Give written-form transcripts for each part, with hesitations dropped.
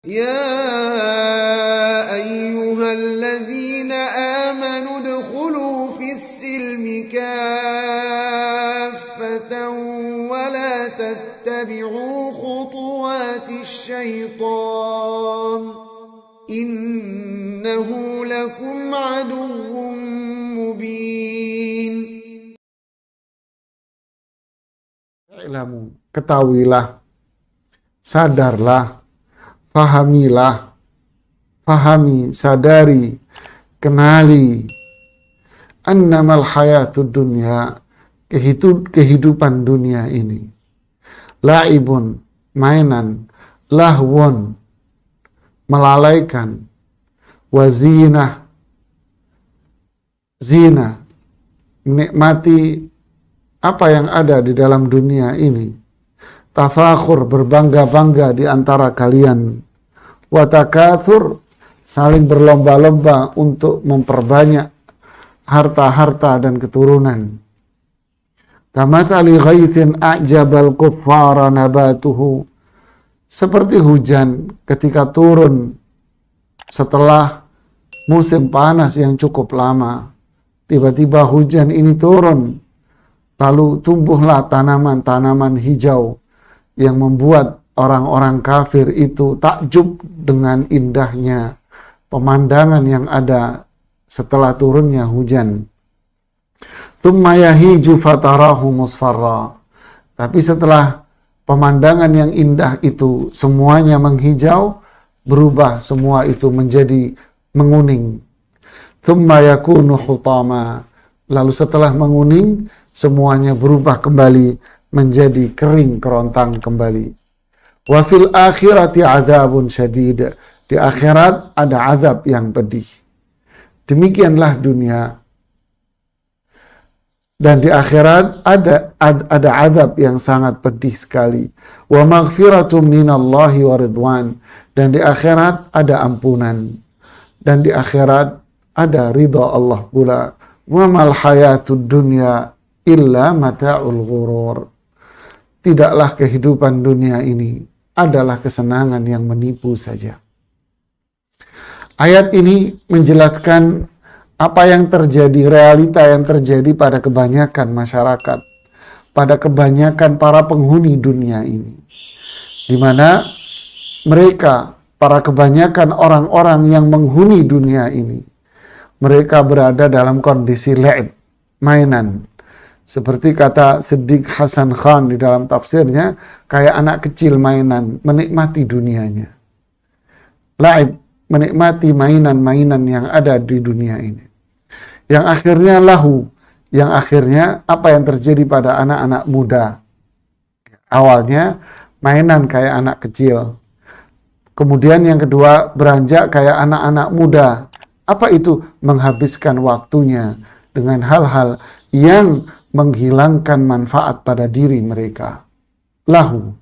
يا أيها الذين آمنوا ادخلوا في السلم كافة ولا تتبعوا خطوات الشيطان إنه لكم عدو مبين. Ketahuilah, sadarlah, fahamilah, fahami, sadari, kenali, annamal hayatud dunya, kehidupan dunia ini, la'ibun, mainan, lahwun, melalaikan, wazinah, zina, menikmati apa yang ada di dalam dunia ini, tafakhur, berbangga-bangga di antara kalian, watakathur, saling berlomba-lomba untuk memperbanyak harta-harta dan keturunan. Kamathali ghaithin a'jabal kuffara nabatuhu, seperti hujan ketika turun setelah musim panas yang cukup lama. Tiba-tiba hujan ini turun, lalu tumbuhlah tanaman-tanaman hijau yang membuat orang-orang kafir itu takjub dengan indahnya pemandangan yang ada setelah turunnya hujan. Tsumma yahiju fatarahu musfarra. Tapi setelah pemandangan yang indah itu semuanya menghijau, berubah semua itu menjadi menguning. Tsumma yakunu hutama. Lalu setelah menguning, semuanya berubah kembali menjadi kering kerontang kembali. Wa fil akhirati adzabun syadid. Di akhirat ada azab yang pedih. Demikianlah dunia. Dan di akhirat ada azab yang sangat pedih sekali. Wa maghfiratum minallahi wa ridwan. Dan di akhirat ada ampunan. Dan di akhirat ada ridha Allah pula. Wa mal hayatud dunya illa mata'ul ghurur. Tidaklah kehidupan dunia ini adalah kesenangan yang menipu saja. Ayat ini menjelaskan apa yang terjadi, realita yang terjadi pada kebanyakan masyarakat, pada kebanyakan para penghuni dunia ini, di mana mereka, para kebanyakan orang-orang yang menghuni dunia ini, mereka berada dalam kondisi la'ib, mainan. Seperti kata Siddiq Hasan Khan di dalam tafsirnya, kayak anak kecil mainan, menikmati dunianya. La'ib, menikmati mainan-mainan yang ada di dunia ini. Yang akhirnya lahu, yang akhirnya apa yang terjadi pada anak-anak muda. Awalnya mainan kayak anak kecil. Kemudian yang kedua beranjak kayak anak-anak muda. Apa itu? Menghabiskan waktunya dengan hal-hal yang menghilangkan manfaat pada diri mereka. Lahu,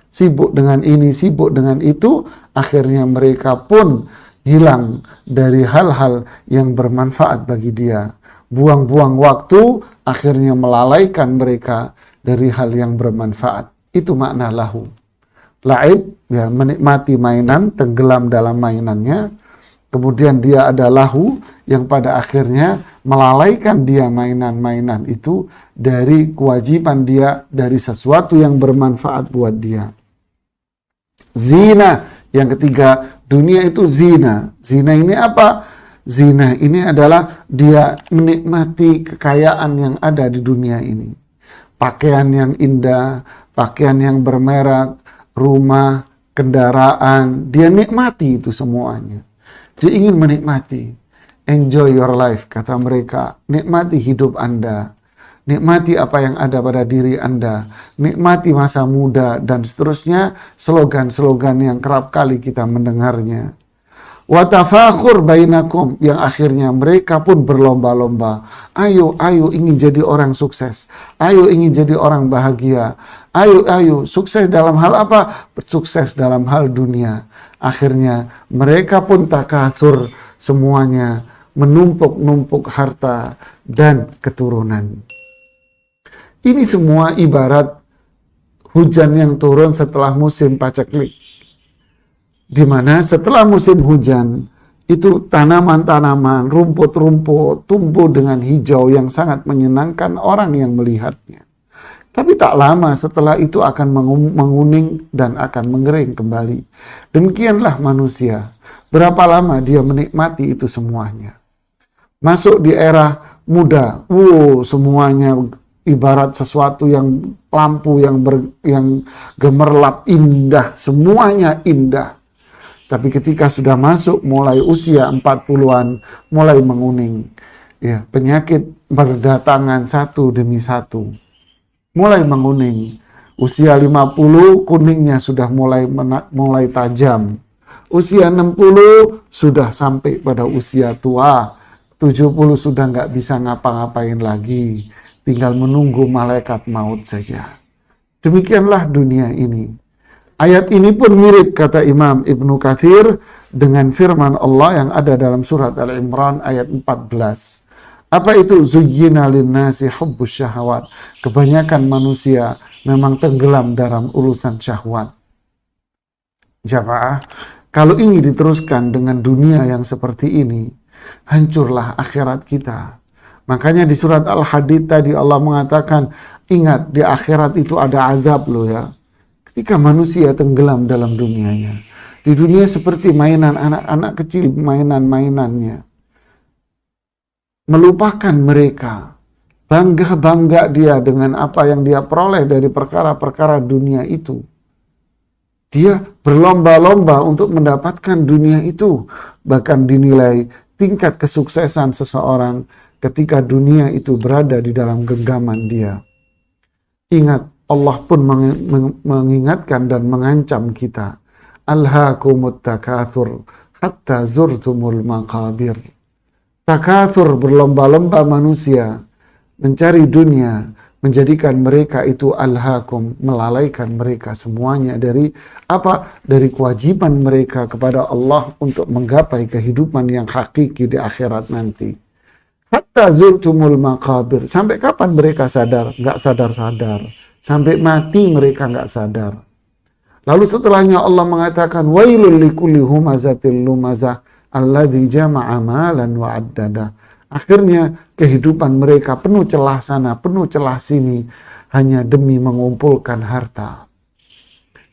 sibuk dengan ini, sibuk dengan itu, akhirnya mereka pun hilang dari hal-hal yang bermanfaat bagi dia. Buang-buang waktu, akhirnya melalaikan mereka dari hal yang bermanfaat. Itu makna lahu. Laib, ya, menikmati mainan, tenggelam dalam mainannya. Kemudian dia ada lahu, yang pada akhirnya melalaikan dia mainan-mainan itu dari kewajiban dia, dari sesuatu yang bermanfaat buat dia. Zina, yang ketiga, dunia itu zina. Zina ini apa? Zina ini adalah dia menikmati kekayaan yang ada di dunia ini. Pakaian yang indah, pakaian yang bermerek, rumah, kendaraan, dia nikmati itu semuanya. Dia ingin menikmati. Enjoy your life, kata mereka. Nikmati hidup Anda. Nikmati apa yang ada pada diri Anda. Nikmati masa muda dan seterusnya. Slogan-slogan yang kerap kali kita mendengarnya. Wa tafakhur bainakum, yang akhirnya mereka pun berlomba-lomba. Ayo ingin jadi orang sukses. Ayo ingin jadi orang bahagia. Ayo sukses dalam hal apa? Sukses dalam hal dunia. Akhirnya mereka pun takatsur, semuanya menumpuk-numpuk harta dan keturunan. Ini semua ibarat hujan yang turun setelah musim paceklik. di mana setelah musim hujan itu tanaman-tanaman, rumput-rumput tumbuh dengan hijau yang sangat menyenangkan orang yang melihatnya. Tapi tak lama setelah itu akan menguning dan akan mengering kembali. Demikianlah manusia. Berapa lama dia menikmati itu semuanya. Masuk di era muda, semuanya ibarat sesuatu yang lampu yang gemerlap, indah, semuanya indah. Tapi ketika sudah masuk mulai usia 40-an, mulai menguning. Ya, penyakit berdatangan satu demi satu. Mulai menguning. Usia 50 kuningnya sudah mulai tajam. Usia 60 sudah sampai pada usia tua. 70 sudah nggak bisa ngapa-ngapain lagi. Tinggal menunggu malaikat maut saja. Demikianlah dunia ini. Ayat ini pun mirip kata Imam Ibnu Katsir dengan firman Allah yang ada dalam surat Al-Imran ayat 14. Apa itu? Zuyyina linnasi hubbus syahawat. Kebanyakan manusia memang tenggelam dalam urusan syahwat. Jamaah, kalau ini diteruskan dengan dunia yang seperti ini, hancurlah akhirat kita. Makanya di surat Al-Hadid tadi Allah mengatakan, ingat di akhirat itu ada azab loh ya. Ketika manusia tenggelam dalam dunianya. Di dunia seperti mainan anak-anak kecil, mainan-mainannya. Melupakan mereka. Bangga-bangga dia dengan apa yang dia peroleh dari perkara-perkara dunia itu. Dia berlomba-lomba untuk mendapatkan dunia itu. Bahkan dinilai tingkat kesuksesan seseorang ketika dunia itu berada di dalam genggaman dia. Ingat, Allah pun mengingatkan dan mengancam kita. Alhaakumut takatsur hatta zurtumul maqabir. Takatsur, berlomba-lomba manusia mencari dunia, menjadikan mereka itu alhaakum, melalaikan mereka semuanya dari apa? Dari kewajiban mereka kepada Allah untuk menggapai kehidupan yang hakiki di akhirat nanti. Hatta zurtumul maqabir. Sampai kapan mereka sadar? Nggak sadar-sadar. Sampai mati mereka nggak sadar. Lalu setelahnya Allah mengatakan, wailul likulli humazatil lumazah alladzi jama'a malan wa addada. Akhirnya kehidupan mereka penuh celah sana, penuh celah sini, hanya demi mengumpulkan harta.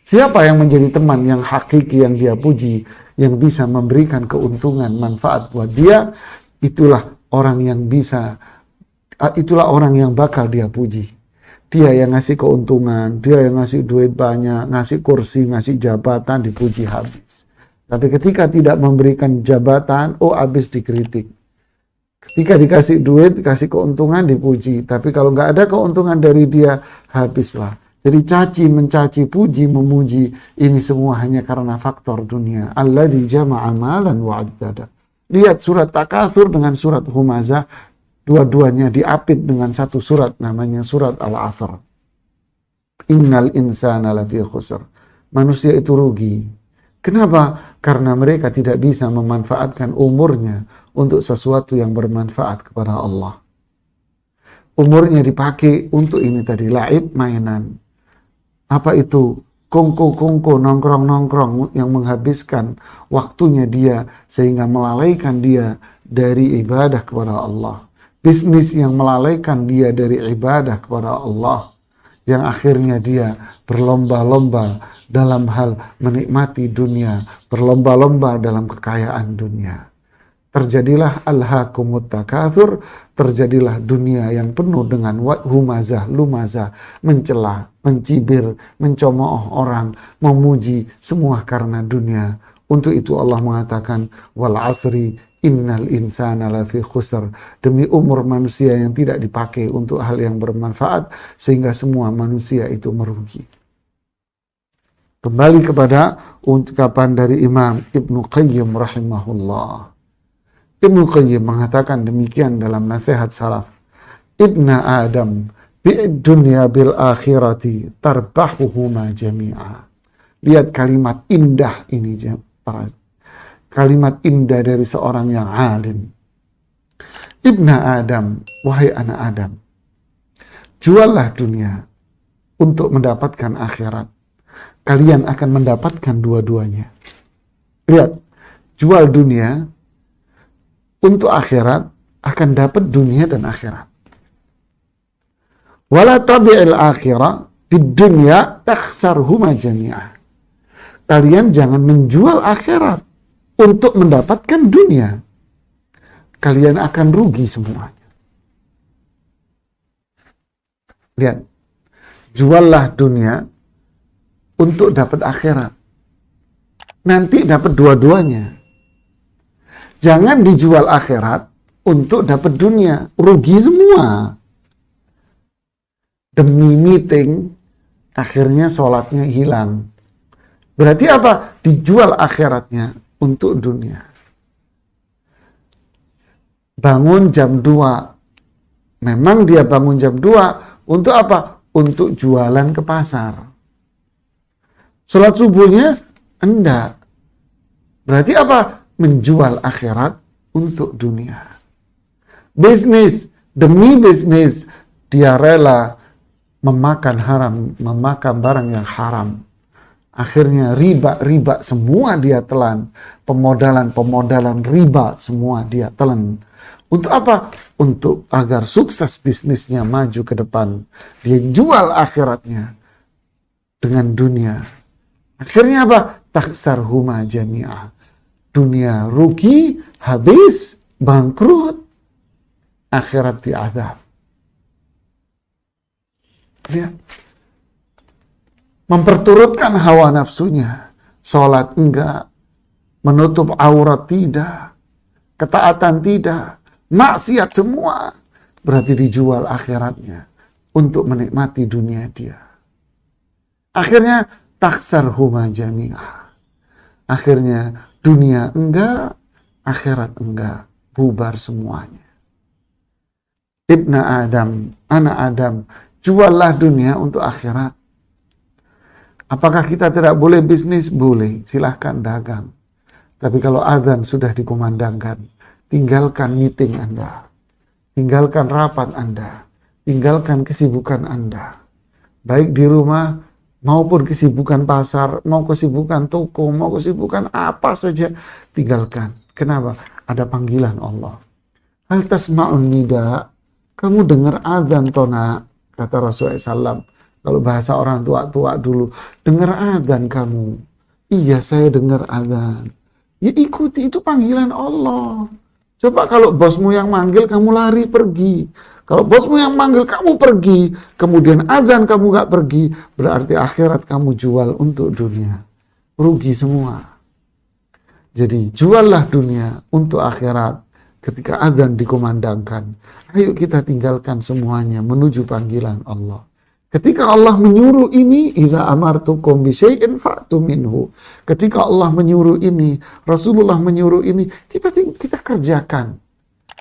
Siapa yang menjadi teman yang hakiki yang dia puji, yang bisa memberikan keuntungan, manfaat buat dia, itulah orang yang bakal dia puji. Dia yang ngasih keuntungan, dia yang ngasih duit banyak, ngasih kursi, ngasih jabatan, dipuji habis. Tapi ketika tidak memberikan jabatan, habis dikritik. Ketika dikasih duit, dikasih keuntungan, dipuji. Tapi kalau nggak ada keuntungan dari dia, habislah. Jadi caci, mencaci, puji, memuji, ini semua hanya karena faktor dunia. Alladzi jama'a malan wa addada. Lihat surat Takatsur dengan surat Humazah, dua-duanya diapit dengan satu surat, namanya surat Al-Asr. Innal insana lafi khusr. Manusia itu rugi. Kenapa? Karena mereka tidak bisa memanfaatkan umurnya untuk sesuatu yang bermanfaat kepada Allah. Umurnya dipakai untuk ini tadi, laib, mainan. Apa itu? Kongko-kongko, nongkrong-nongkrong yang menghabiskan waktunya dia sehingga melalaikan dia dari ibadah kepada Allah. Bisnis yang melalaikan dia dari ibadah kepada Allah, yang akhirnya dia berlomba-lomba dalam hal menikmati dunia, berlomba-lomba dalam kekayaan dunia. Terjadilah alhaakumut takatsur, terjadilah dunia yang penuh dengan humazah, lumazah, mencela, mencibir, mencemooh orang, memuji, semua karena dunia. Untuk itu Allah mengatakan, wal asri innal insana lafi khusr. Demi umur manusia yang tidak dipakai untuk hal yang bermanfaat, sehingga semua manusia itu merugi. Kembali kepada ungkapan dari Imam Ibnu Qayyim rahimahullah. Ibnu Qayyim mengatakan demikian dalam nasihat salaf. Ibna Adam bi'id dunya bil akhirati tarbahuhuma jami'a. Lihat kalimat indah ini, kalimat indah dari seorang yang alim. Ibna Adam, wahai anak Adam, juallah dunia untuk mendapatkan akhirat. Kalian akan mendapatkan dua-duanya. Lihat, jual dunia untuk akhirat akan dapat dunia dan akhirat. Wala tabi'il akhirah bid dunya takhsarhuma jami'ah. Kalian jangan menjual akhirat untuk mendapatkan dunia. Kalian akan rugi semuanya. Lihat, juallah dunia untuk dapat akhirat. Nanti dapat dua-duanya. Jangan dijual akhirat untuk dapat dunia. Rugi semua. Demi meeting, akhirnya sholatnya hilang. Berarti apa? Dijual akhiratnya untuk dunia. Bangun jam 2. Memang dia bangun jam 2. Untuk apa? Untuk jualan ke pasar. Sholat subuhnya? Enggak. Berarti apa? Menjual akhirat untuk dunia. Bisnis, demi bisnis, dia rela memakan haram, memakan barang yang haram. Akhirnya riba semua dia telan. Pemodalan riba semua dia telan. Untuk apa? Untuk agar sukses bisnisnya maju ke depan. Dia jual akhiratnya dengan dunia. Akhirnya apa? Takhsarhuma jami'ah. Dunia rugi, habis, bangkrut. Akhirat diazab. Lihat. Memperturutkan hawa nafsunya. Sholat enggak. Menutup aurat tidak. Ketaatan tidak. Maksiat semua. Berarti dijual akhiratnya. Untuk menikmati dunia dia. Akhirnya takhsarhuma jami'ah. Akhirnya dunia enggak. Akhirat enggak. Bubar semuanya. Ibna Adam, anak Adam. Juallah dunia untuk akhirat. Apakah kita tidak boleh bisnis? Boleh, silahkan dagang. Tapi kalau azan sudah dikumandangkan, tinggalkan meeting Anda. Tinggalkan rapat Anda. Tinggalkan kesibukan Anda. Baik di rumah, maupun kesibukan pasar, mau kesibukan toko, mau kesibukan apa saja, tinggalkan. Kenapa? Ada panggilan Allah. Hal tasma'un nida, kamu dengar azan tona, kata Rasulullah SAW. Kalau bahasa orang tua-tua dulu, dengar azan kamu. Iya, saya dengar azan. Ya ikuti, itu panggilan Allah. Coba kalau bosmu yang manggil, kamu lari pergi. Kalau bosmu yang manggil, kamu pergi. Kemudian azan kamu gak pergi. Berarti akhirat kamu jual untuk dunia. Rugi semua. Jadi juallah dunia untuk akhirat. Ketika azan dikumandangkan, ayo kita tinggalkan semuanya menuju panggilan Allah. Ketika Allah menyuruh ini, idza amartukum bi syai'in fa'tu minhu. Ketika Allah menyuruh ini, Rasulullah menyuruh ini, kita kerjakan.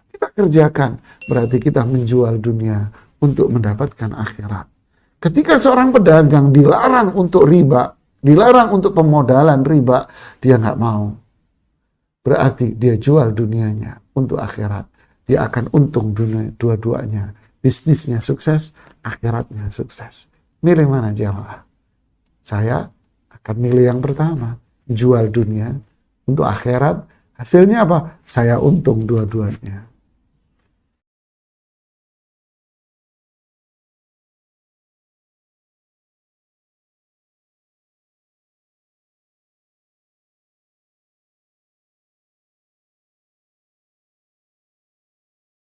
Kita kerjakan. Berarti kita menjual dunia untuk mendapatkan akhirat. Ketika seorang pedagang dilarang untuk riba, dilarang untuk pemodalan riba, dia nggak mau. Berarti dia jual dunianya untuk akhirat. Dia akan untung dunia dua-duanya. Bisnisnya sukses, akhiratnya sukses. Milih mana jamaah? Saya akan milih yang pertama. Jual dunia untuk akhirat. Hasilnya apa? Saya untung dua-duanya.